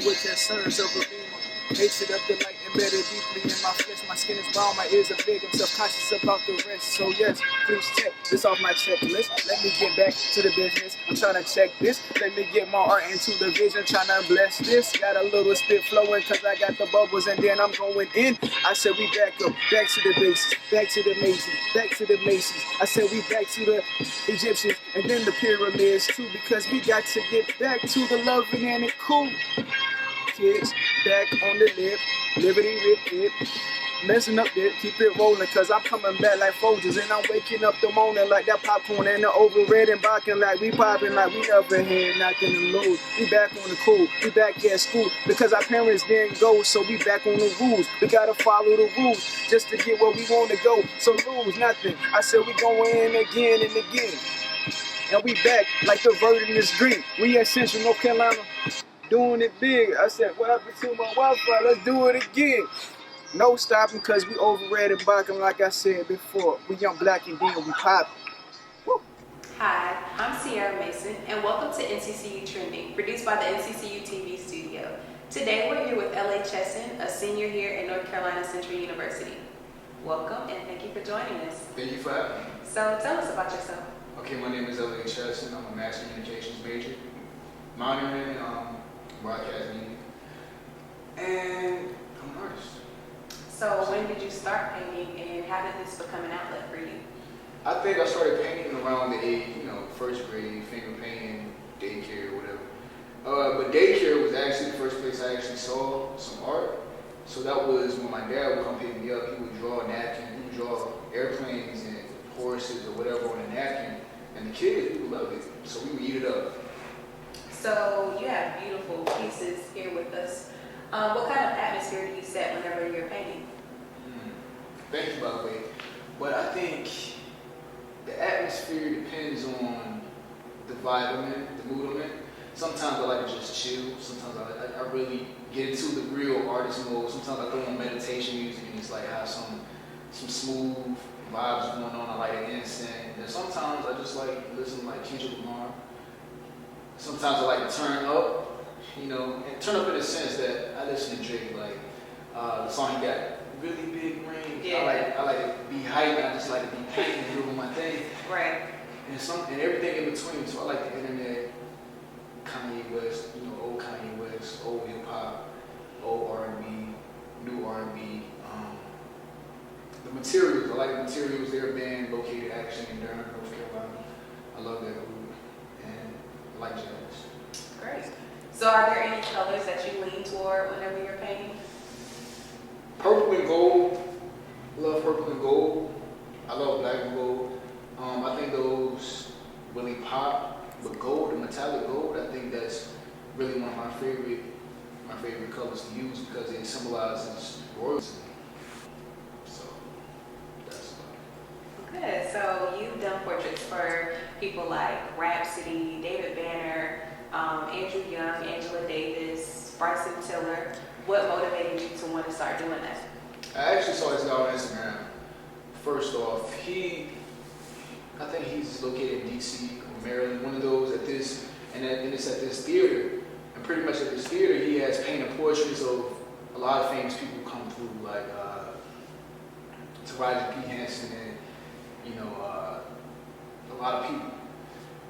with concerns of a beamer. Hatred of the light embedded deeply in my flesh. My skin is brown, my ears are big. I'm self-conscious about the rest. So yes, please check this off my checklist. Let me get back to the business. I'm trying to check this. Let me get my art into the vision. Trying to bless this. Got a little spit flowing cause I got the bubbles and then I'm going in. I said we back up, back to the basics, back to the Masons, back to the Masons. I said we back to the Egyptians and then the pyramids too, because we got to get back to the loving and the cool. Kids, back on the lip, liberty rip it, messing up it, keep it rolling, cause I'm coming back like Folgers, and I'm waking up the morning like that popcorn and the overred and barking like we popping like we never had nothing to lose. We back on the cool, we back at school, because our parents didn't go, so we back on the rules. We gotta follow the rules, just to get where we wanna go, so lose nothing. I said we going in again and again, and we back like the verdant is green. We at Central North Carolina, doing it big. I said, what happened to my Wi-Fi? Let's do it again. No stopping because we overread and barking like I said before. We young, black, and then we poppin'. Hi, I'm Ciara Mason, and welcome to NCCU Trending, produced by the NCCU TV Studio. Today we're here with Chesson, a senior here at North Carolina Central University. Welcome, and thank you for joining us. Thank you for having me. So tell us about yourself. Okay, my name is Chesson. I'm a mass communications major, minor in broadcasting, and I'm an artist. So when did you start painting, and how did this become an outlet for you? I think I started painting around the age, first grade, finger painting, daycare, whatever. But daycare was actually the first place I actually saw some art. So that was when my dad would come pick me up. He would draw a napkin. He would draw airplanes and horses or whatever on a napkin. And the kids, people loved it. So we would eat it up. So you have beautiful pieces here with us. What kind of atmosphere do you set whenever you're painting? Thank you, by the way. But I think the atmosphere depends on the vibe I'm in, the mood I'm in. Sometimes I like to just chill. Sometimes I really get into the real artist mode. Sometimes I throw on meditation music and it's like have some smooth vibes going on. I like an incense. And sometimes I just like listen to like Kendrick Lamar. Sometimes I like to turn up, and turn up in the sense that I listen to Drake, like the song he got, really big range. Yeah. I like to be hyped, and I just like to be painting and doing my thing. Right. And everything in between. So I like the internet, Kanye West, old Kanye West, old hip hop, old R&B, new R&B. The materials, I like the materials. They're a band located actually in Durham, North Carolina. I love that group. Like jazz. Great. So are there any colors that you lean toward whenever you're painting? Purple and gold. I love purple and gold. I love black and gold. I think those really pop. But gold, the metallic gold, I think that's really one of my favorite colors to use because it symbolizes royalty. So that's about it. Good. So you've done portraits for people like Rhapsody, David Banner, Andrew Young, Angela Davis, Bryson Tiller. What motivated you to want to start doing that? I actually saw this guy on Instagram. First off, I think he's located in DC or Maryland, one of those at this, and it's at this theater. And pretty much at this theater, he has painted portraits of a lot of famous people who come through, like Taraji P. Henson and a lot of people.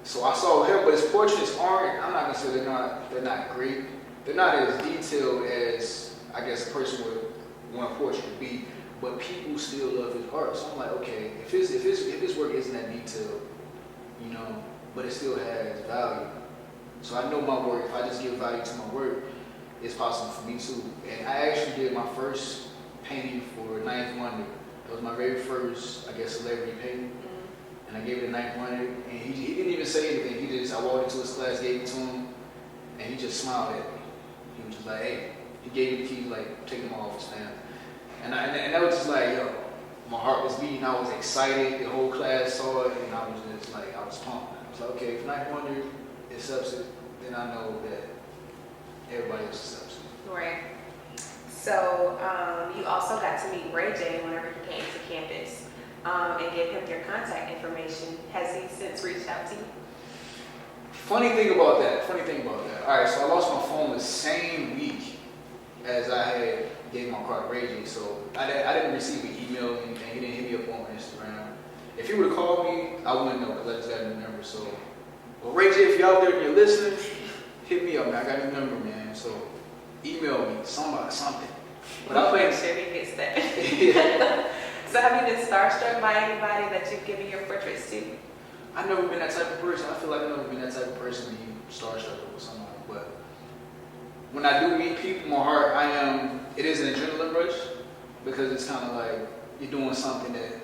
So I saw him, but his portraits aren't, I'm not gonna say they're not great. They're not as detailed as I guess a person would want a portrait to be, but people still love his art. So I'm like, okay, if his work isn't that detailed, but it still has value. So I know my work, if I just give value to my work, it's possible for me too. And I actually did my first painting for Ninth Wonder. That was my very first, I guess, celebrity painting. And I gave it a 900, and he didn't even say anything. I walked into his class, gave it to him, and he just smiled at me. He was just like, hey, he gave me the keys, like, take them off his family. And that was just like, my heart was beating, I was excited, the whole class saw it, and I was just like, I was pumped. I was like, okay, if 900 accepts it, then I know that everybody else accepts it. Right. So you also got to meet Ray J whenever he came to campus. And give him your contact information. Has he since reached out to you? Funny thing about that. All right, so I lost my phone the same week as I had gave my car to Ray J. So I didn't receive an email or anything. He didn't hit me up on Instagram. If he would have called me, I wouldn't know because I just got a new number. So, but Ray J, if you're out there and you're listening, hit me up, man. I got a new number, man. So email me, something. But I play. Sure he gets that. Yeah. So have you been starstruck by anybody that you've given your portraits to? I've never been that type of person. I feel like I've never been that type of person when you starstruck with somebody. But when I do meet people, my heart, it is an adrenaline rush because it's kind of like you're doing something that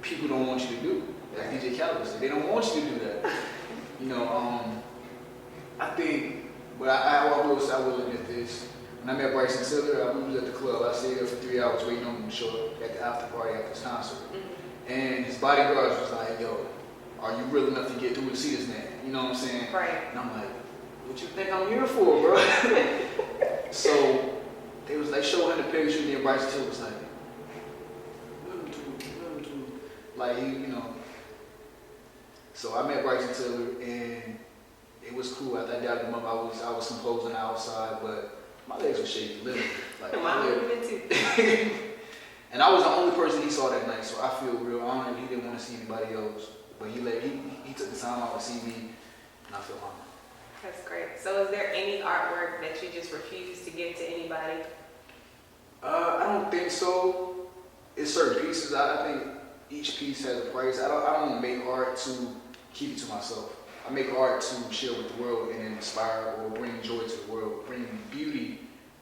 people don't want you to do. Like DJ Khaled said, they don't want you to do that. I think, but I will admit this. When I met Bryson Tiller, we was at the club. I stayed there for 3 hours waiting on him to show up at the after party after his concert. Mm-hmm. And his bodyguards was like, yo, are you real enough to get through to see this man? You know what I'm saying? Right. And I'm like, what you think I'm here for, bro? So they was like showing him the picture, and then Bryson Tiller was like, like So I met Bryson Tiller, and it was cool. After I dabbed him up, I was composing outside, but my legs were shaking, literally. Like mine would have been too. And I was the only person he saw that night, so I feel real honored. He didn't want to see anybody else, but he took the time out to see me, and I feel honored. That's great. So is there any artwork that you just refuse to give to anybody? I don't think so. It's certain pieces. I think each piece has a price. I don't make art to keep it to myself. I make art to share with the world and inspire or bring joy to the world, bring beauty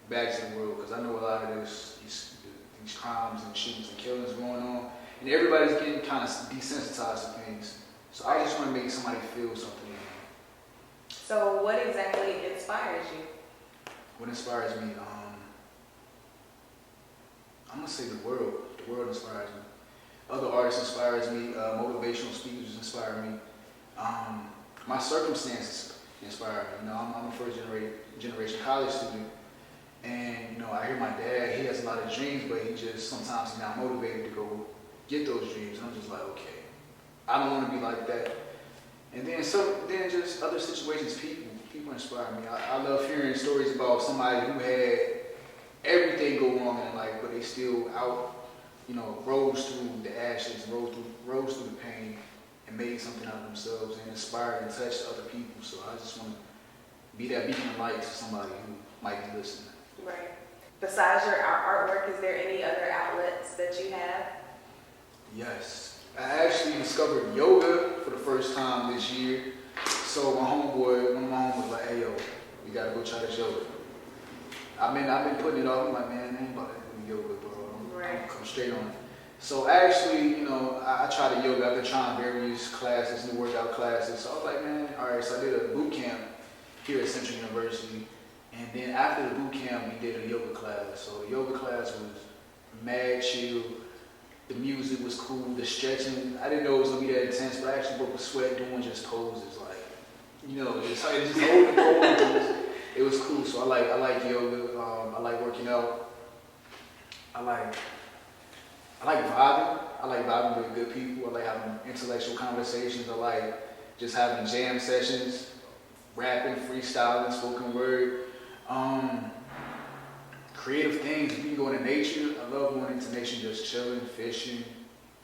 back to the world. Because I know a lot of these crimes and shootings and killings going on, and everybody's getting kind of desensitized to things. So I just want to make somebody feel something. So what exactly inspires you? What inspires me? I'm gonna say the world. The world inspires me. Other artists inspires me. Motivational speakers inspire me. My circumstances inspire me. I'm a first generation college student, and I hear my dad. He has a lot of dreams, but sometimes he's not motivated to go get those dreams. And I'm just like, okay, I don't want to be like that. And then just other situations, people inspire me. I love hearing stories about somebody who had everything go wrong in life, but they still rose through the ashes, rose through the pain, and made something out of themselves and inspired and touched other people. So I just want to be that beacon of light to somebody who might be listening. Right. Besides your artwork, is there any other outlets that you have? Yes. I actually discovered yoga for the first time this year. So one of my homies was like, hey, yo, we got to go try this yoga. I've been putting it off. I'm like, man, I ain't about to do yoga, bro. Right. Come straight on it. So actually, I tried the yoga. I've been trying various classes, new workout classes. So I was like, man, all right. So I did a boot camp here at Central University. And then after the boot camp, we did a yoga class. So the yoga class was mad chill. The music was cool. The stretching, I didn't know it was going to be that intense, but I actually broke a sweat doing just poses. Like, just holding poses. It was cool. So I like yoga. I like working out. I like vibing. I like vibing with good people. I like having intellectual conversations. I like just having jam sessions, rapping, freestyling, spoken word. Creative things. You can go into nature. I love going into nature, just chilling, fishing.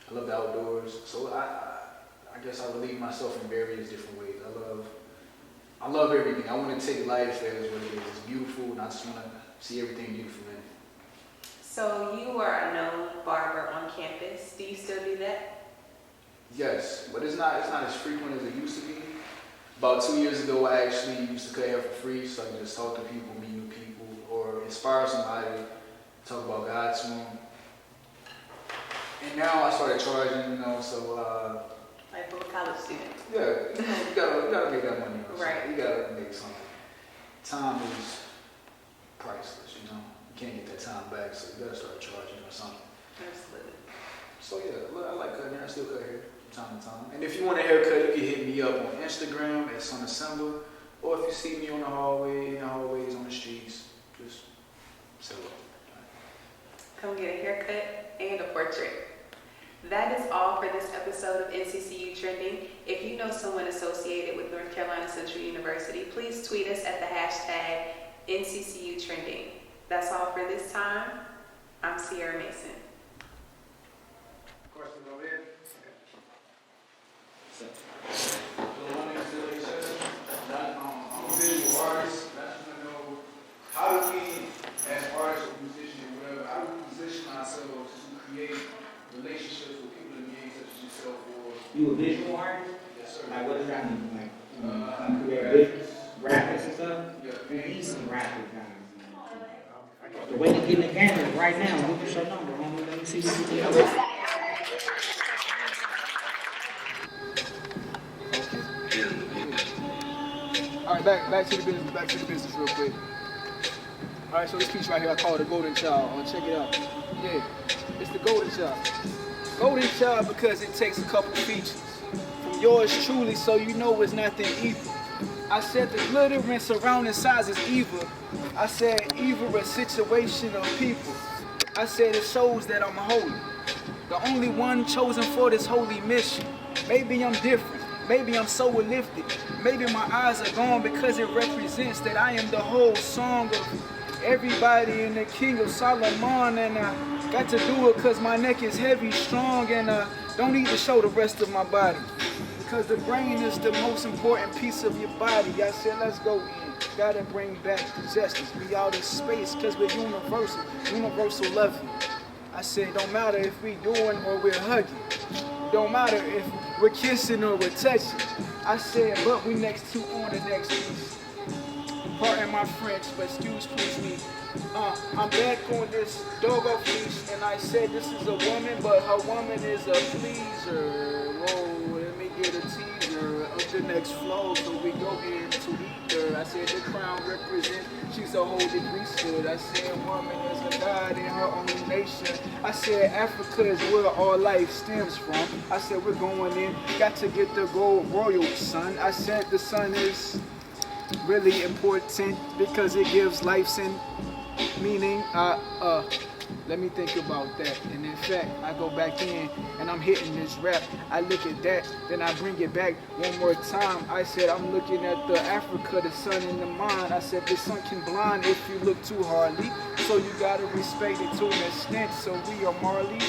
I love the outdoors. So I guess I relieve myself in various different ways. I love everything. I want to take life as what it is. It's beautiful, and I just want to see everything beautiful in it. So you were a known barber on campus. Do you still do that? Yes, but it's not as frequent as it used to be. About 2 years ago, I actually used to cut hair for free, so I could just talk to people, meet new people, or inspire somebody, talk about God to them. And now I started charging, so. Like from a college student. Yeah, you gotta make that money. Right. You gotta make something. Time is priceless, You can't get that time back, so you gotta start charging or something. Absolutely. So yeah, I like cutting hair. I still cut hair from time to time. And if you want a haircut, you can hit me up on Instagram at SunAssembler, or if you see me on the hallways, on the streets, just say hello. Come get a haircut and a portrait. That is all for this episode of NCCU Trending. If you know someone associated with North Carolina Central University, please tweet us at the hashtag NCCU Trending. That's all for this time. I'm Ciara Mason. Question over here? My name is Felecia Casey-Hicks. I'm a visual artist. I just want to know, how do we, as artists or musicians or whatever, how do we position ourselves to create relationships with people in the game such as yourself? Or You a visual artist? yes, sir. Like what does that mean? Like I create graphics and stuff? Yeah. We need some graphic guys. The way to get in the camera right now, give us your number, homie. Let me see what you do. All right, back to the business real quick. All right, so this piece right here, I call it the Golden Child. Check it out. Yeah, it's the Golden Child. Golden Child because it takes a couple features from yours truly, so you know it's nothing evil. I said the glitter and surrounding size is evil. I said evil a situation of people. I said it shows that I'm holy, the only one chosen for this holy mission. Maybe I'm different, maybe I'm so lifted, maybe my eyes are gone because it represents that I am the whole song of everybody in the King of Solomon, and I got to do it because my neck is heavy, strong, and don't need to show the rest of my body. Because the brain is the most important piece of your body. I said, let's go in. Gotta bring back the justice. We out in space because we're universal loving. I said, don't matter if we doing or we're hugging. Don't matter if we're kissing or we're touching. I said, but we next to on the next piece. Pardon my French, but excuse please me. I'm back on this doggo fleece, and I said this is a woman, but her woman is a pleaser. Whoa, let me get a teaser of the next flow, so we go into ether. I said the crown represents, she's a holy priesthood. I said woman is a god in her own nation. I said Africa is where all life stems from. I said we're going in, got to get the gold royal sun. I said the sun is really important because it gives life and meaning. Let me think about that. And in fact, I go back in and I'm hitting this rap. I look at that, then I bring it back one more time. I said I'm looking at the Africa, the sun in the mind. I said the sun can blind if you look too hardly. So you gotta respect it to an extent. So we are Marley.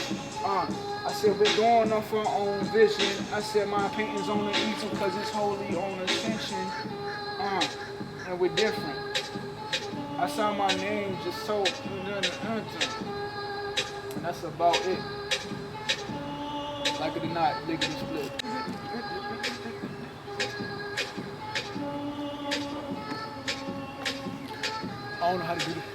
I said we're going off our own vision. I said my painting's on the easel because it's wholly on ascension. And we're different. I saw my name just so, and that's about it. Like it or not, lickety split. I don't know how to do this.